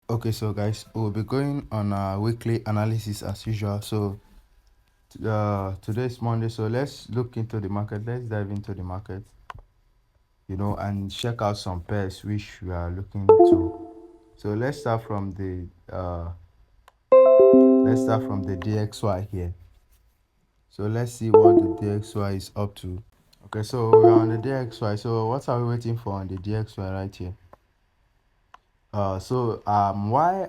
Okay, so guys, we'll be going on a weekly analysis as usual. So today is Monday, so let's look into the market. Let's dive into the market, and check out some pairs which we are looking to. So let's start from the DXY here. So let's see what the DXY is up to. Okay, so we're on the DXY. So what are we waiting for on the DXY right here? Why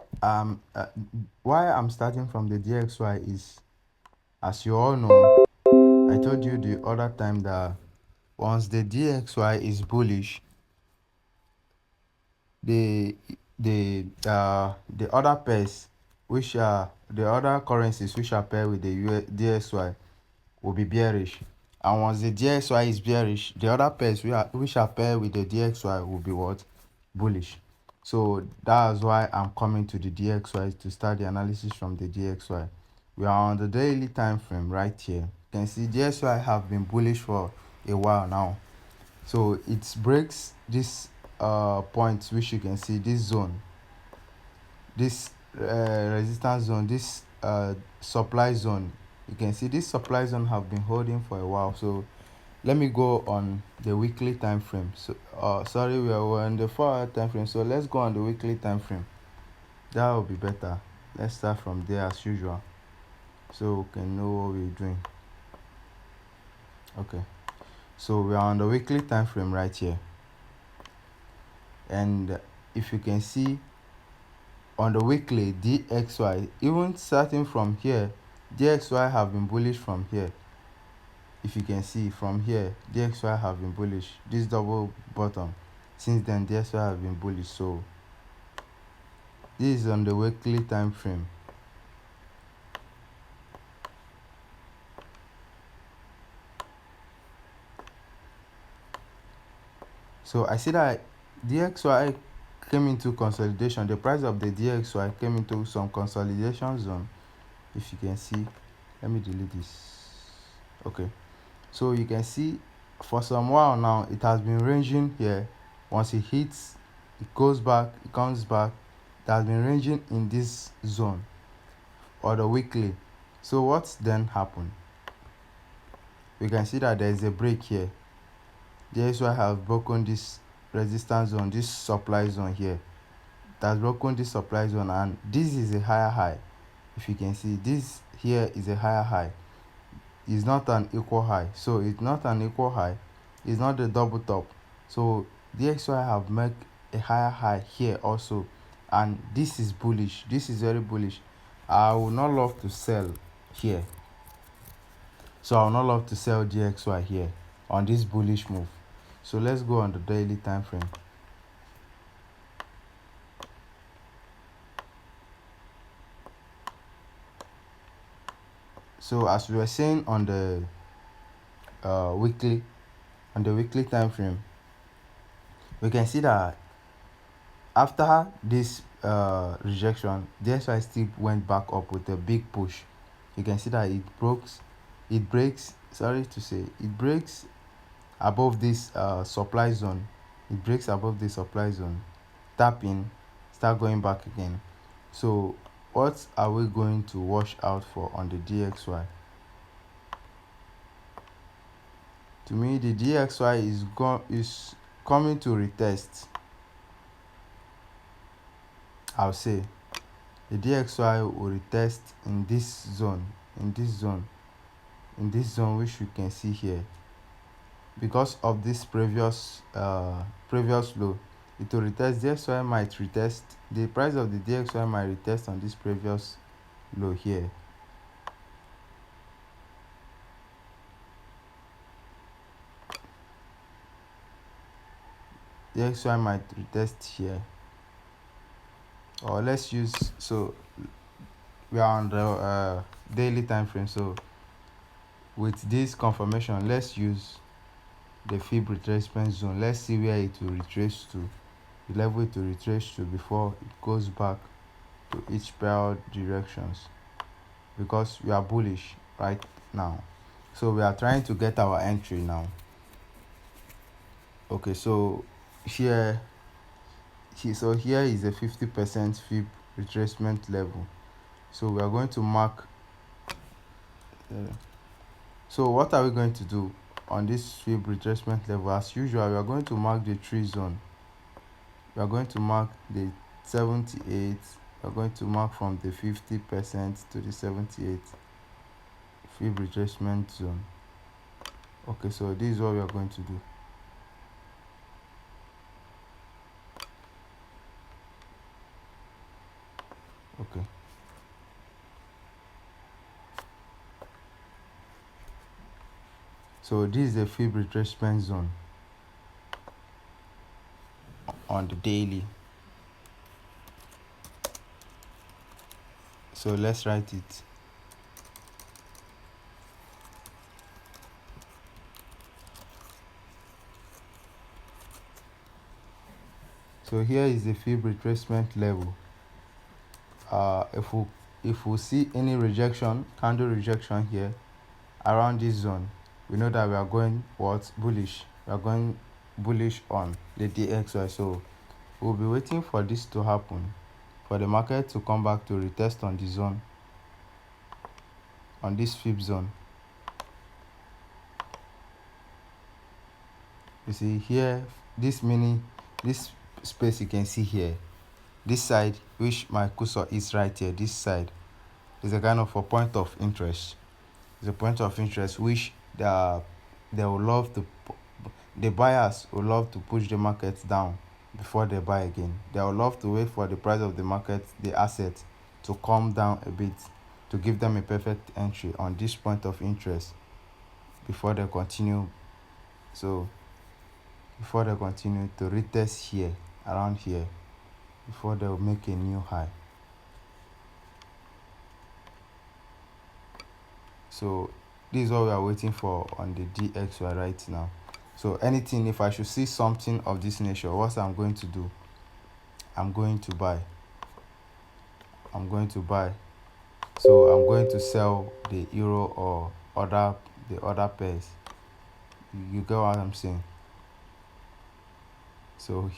I'm starting from the DXY is, as you all know, I told you the other time that once the DXY is bullish, the the other pairs, which are the other currencies which are paired with the DXY, will be bearish. And once the DXY is bearish, the other pairs which are paired with the DXY will be what? Bullish. So that's why I'm coming to the DXY to start the analysis from the DXY. We are on the daily time frame right here. You can see DXY have been bullish for a while now. So it breaks this point, which you can see this zone, this resistance zone, this supply zone. You can see this supply zone have been holding for a while. So let me go on the weekly time frame. So sorry, we're on the 4 hour time frame, so let's go on the weekly time frame. That will be better. Let's start from there as usual, so we can know what we're doing. Okay, so we are on the weekly time frame right here, and if you can see on the weekly DXY, even starting from here, DXY have been bullish from here. If you can see from here, DXY have been bullish, this double bottom. Since then, DXY have been bullish. So this is on the weekly time frame. So I see that DXY came into consolidation. The price of the DXY came into some consolidation zone. If you can see, let me delete this. Okay, so you can see for some while now it has been ranging here. Once it hits, it goes back, it comes back. It has been ranging in this zone or the weekly. So what's then happened? We can see that there is a break here. DXY have broken this resistance zone, this supply zone here. It has broken this supply zone, and this is a higher high. If you can see, this here is a higher high. It's not an equal high. So it's not an equal high. It's not the double top. So DXY have made a higher high here also, and this is bullish. This is very bullish. I would not love to sell here. So I would not love to sell DXY here on this bullish move. So let's go on the daily time frame. So as we were saying on the weekly time frame, we can see that after this rejection, DXY still went back up with a big push. You can see that it breaks, sorry to say, it breaks above this supply zone. It breaks above the supply zone, tap in, start going back again. So what are we going to watch out for on the DXY? To me, the DXY is coming to retest. I'll say the DXY will retest in this zone, which you can see here. Because of this previous low, it will retest. DXY might retest. The price of the DXY might retest on this previous low here. DXY might retest here, or let's use, so we are on the daily time frame. So with this confirmation, let's use the fib retracement zone. Let's see where it will retrace to, the level it will retrace to before it goes back to each pair directions, because we are bullish right now. So we are trying to get our entry now. Okay, so here So here is a 50% fib retracement level. So we are going to mark so what are we going to do on this fib retracement level? As usual, we are going to mark the tree zone. We are going to mark the 78. We are going to mark from the 50% to the 78 fib retracement zone. Okay, so this is what we are going to do. Okay, so this is the fib retracement zone on the daily. So let's write it. So here is the fib retracement level. If we see any rejection, candle rejection here around this zone, we know that we are going bullish. We are going bullish on the DXY. So we'll be waiting for this to happen, for the market to come back to retest on the zone, on this fib zone. You see here, this space you can see here, this side which my cursor is right here, this side is a kind of a point of interest. It's a point of interest which they will love to, the buyers will love to push the market down before they buy again. They will love to wait for the price of the market, the asset, to come down a bit to give them a perfect entry on this point of interest before they continue. So before they continue to retest here, around here, before they will make a new high. So this is what we are waiting for on the DXY right now. So anything, if I should see something of this nature, what I'm going to do, I'm going to buy. So I'm going to sell the euro or the other pairs. You get what I'm saying? So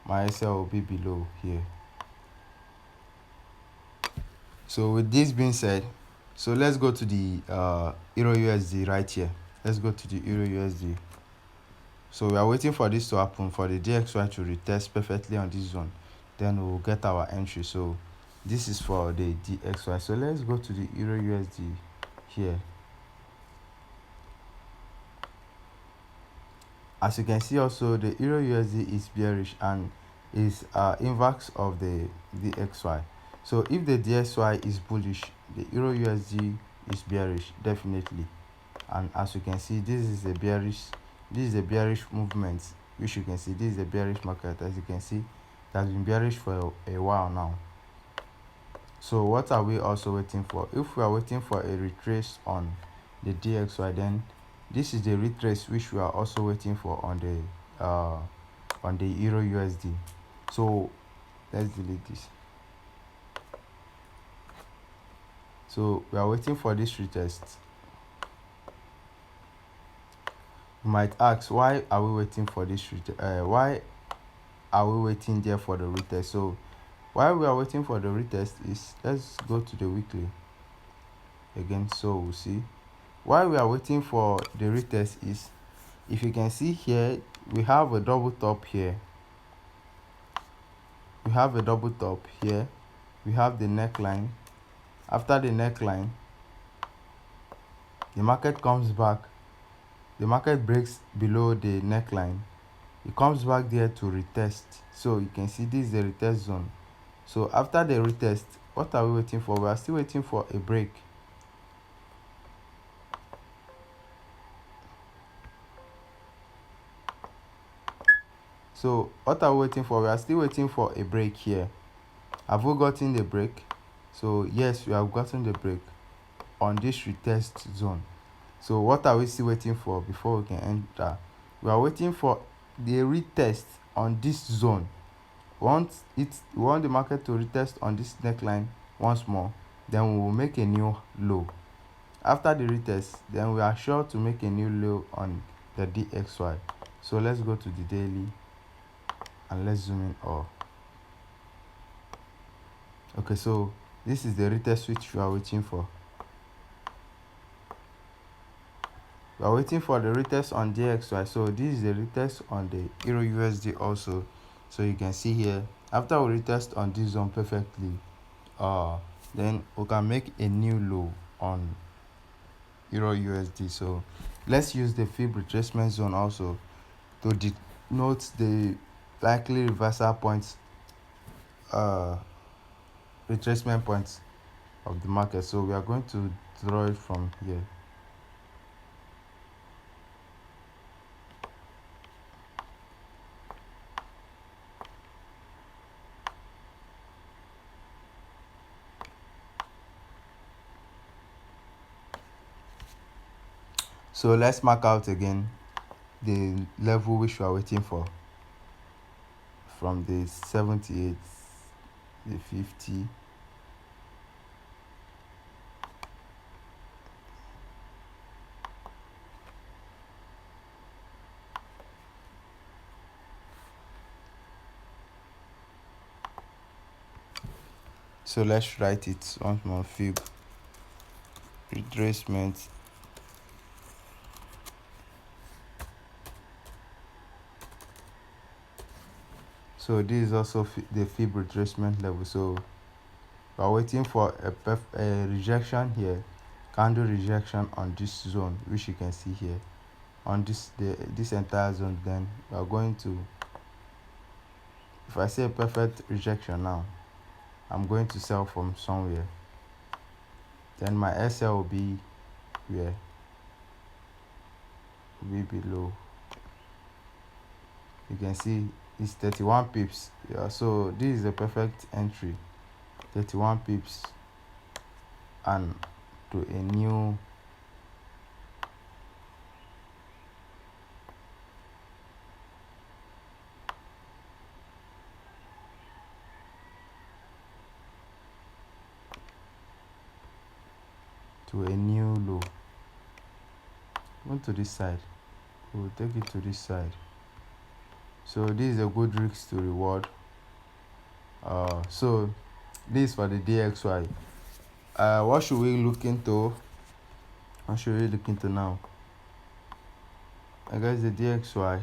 my SL will be below here. So with this being said, so let's go to the Euro USD right here. Let's go to the Euro USD. So we are waiting for this to happen, for the DXY to retest perfectly on this zone. Then we'll get our entry. So this is for the DXY. So let's go to the Euro USD here. As you can see also, the Euro USD is bearish and is inverse of the DXY. So if the DXY is bullish, the Euro USD is bearish, definitely. And as you can see, this is a bearish movement, which you can see this is a bearish market. As you can see, it has been bearish for a while now. So what are we also waiting for? If we are waiting for a retrace on the DXY, then this is the retrace which we are also waiting for on the Euro USD. So let's delete this. So we are waiting for this retest. You might ask, why are we waiting for this why are we waiting there for the retest? So while we are waiting for the retest is, let's go to the weekly again. So we'll see why we are waiting for the retest is, if you can see here, we have a double top here. We have a double top here. We have the neckline. After the neckline, the market comes back. The market breaks below the neckline. It comes back there to retest. So you can see this is the retest zone. So after the retest, what are we waiting for? We are still waiting for a break. So what are we waiting for? We are still waiting for a break here. Have we gotten the break? So yes, we have gotten the break on this retest zone. So what are we still waiting for before we can enter? We are waiting for the retest on this zone. We want the market to retest on this neckline once more, then we will make a new low. After the retest, then we are sure to make a new low on the DXY. So let's go to the daily and let's zoom in all. Okay, so this is the retest which we are waiting for. We are waiting for the retest on DXY. So this is the retest on the Euro USD also. So you can see here, after we retest on this zone perfectly, then we can make a new low on Euro USD. So let's use the fib retracement zone also to denote the likely reversal points, retracement points of the market. So we are going to draw it from here. So let's mark out again the level which we are waiting for from the 78, the 50, so let's write it once more. Fib retracement so this is also the fib retracement level. So we are waiting for a rejection here, candle rejection on this zone which you can see here on this entire zone. Then we are going to, if I say a perfect rejection now, I'm going to sell from somewhere. Then my SL will be where? Will be below. You can see it's 31 pips. Yeah, so this is a perfect entry. 31 pips and to a new low. Go to this side. We'll take it to this side. So this is a good risk to reward. So this is for the DXY. What should we look into? What should we look into now? I guess the DXY.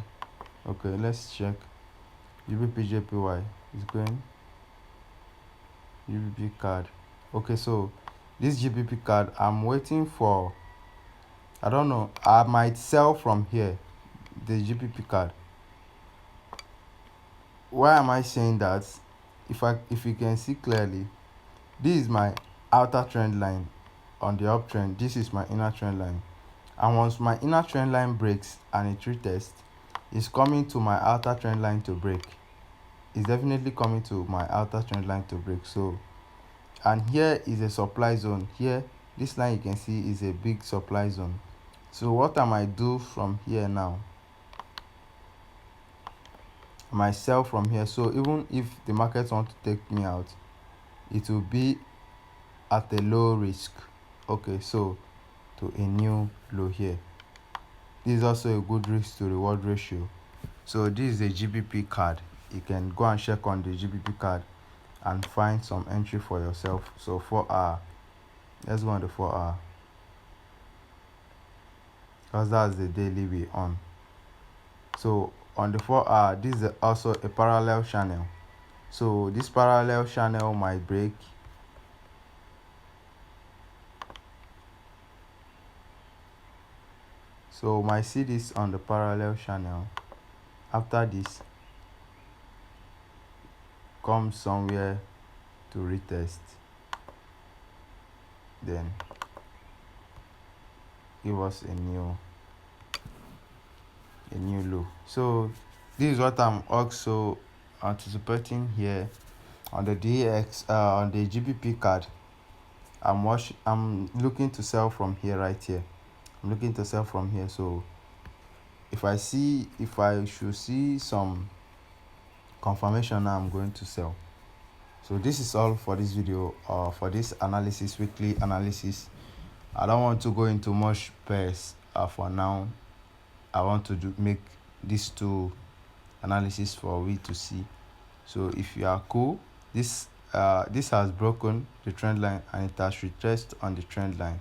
Okay, let's check. GBP is going. GBP card. Okay, so this GBP card, I'm waiting for, I don't know, I might sell from here the GBP card. Why am I saying that? If you can see clearly, this is my outer trend line on the uptrend. This is my inner trend line, and once my inner trend line breaks and it retests, it's coming to my outer trend line to break. It's definitely coming to my outer trend line to break. So, and here is a supply zone. Here, this line you can see is a big supply zone. So what I might do from here now, I might sell from here. So even if the market want to take me out, it will be at a low risk. Okay, so to a new low here. This is also a good risk to reward ratio. So this is a GBP card. You can go and check on the GBP card and find some entry for yourself. So 4 hour, let's go on the 4 hour, because that's the daily we on. So on the 4 hour, this is also a parallel channel. So this parallel channel might break. So might see this on the parallel channel. After this, come somewhere to retest, then give us a new low. So this is what I'm also anticipating here on the on the GBP card. I'm looking to sell from here, right here. I'm looking to sell from here. So if I should see some confirmation now, I'm going to sell. So this is all for this video, for this analysis, weekly analysis. I don't want to go into much pairs for now. I want to make these two analysis for we to see. So if you are cool, this this has broken the trend line and it has retest on the trend line.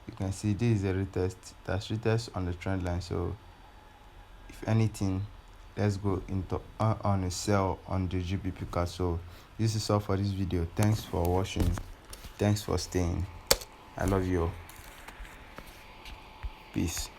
You can see this is a retest. It has retest on the trend line. So if anything, let's go into on a sell on the GBP card. So this is all for this video. Thanks for watching. Thanks for staying. I love you all. Peace.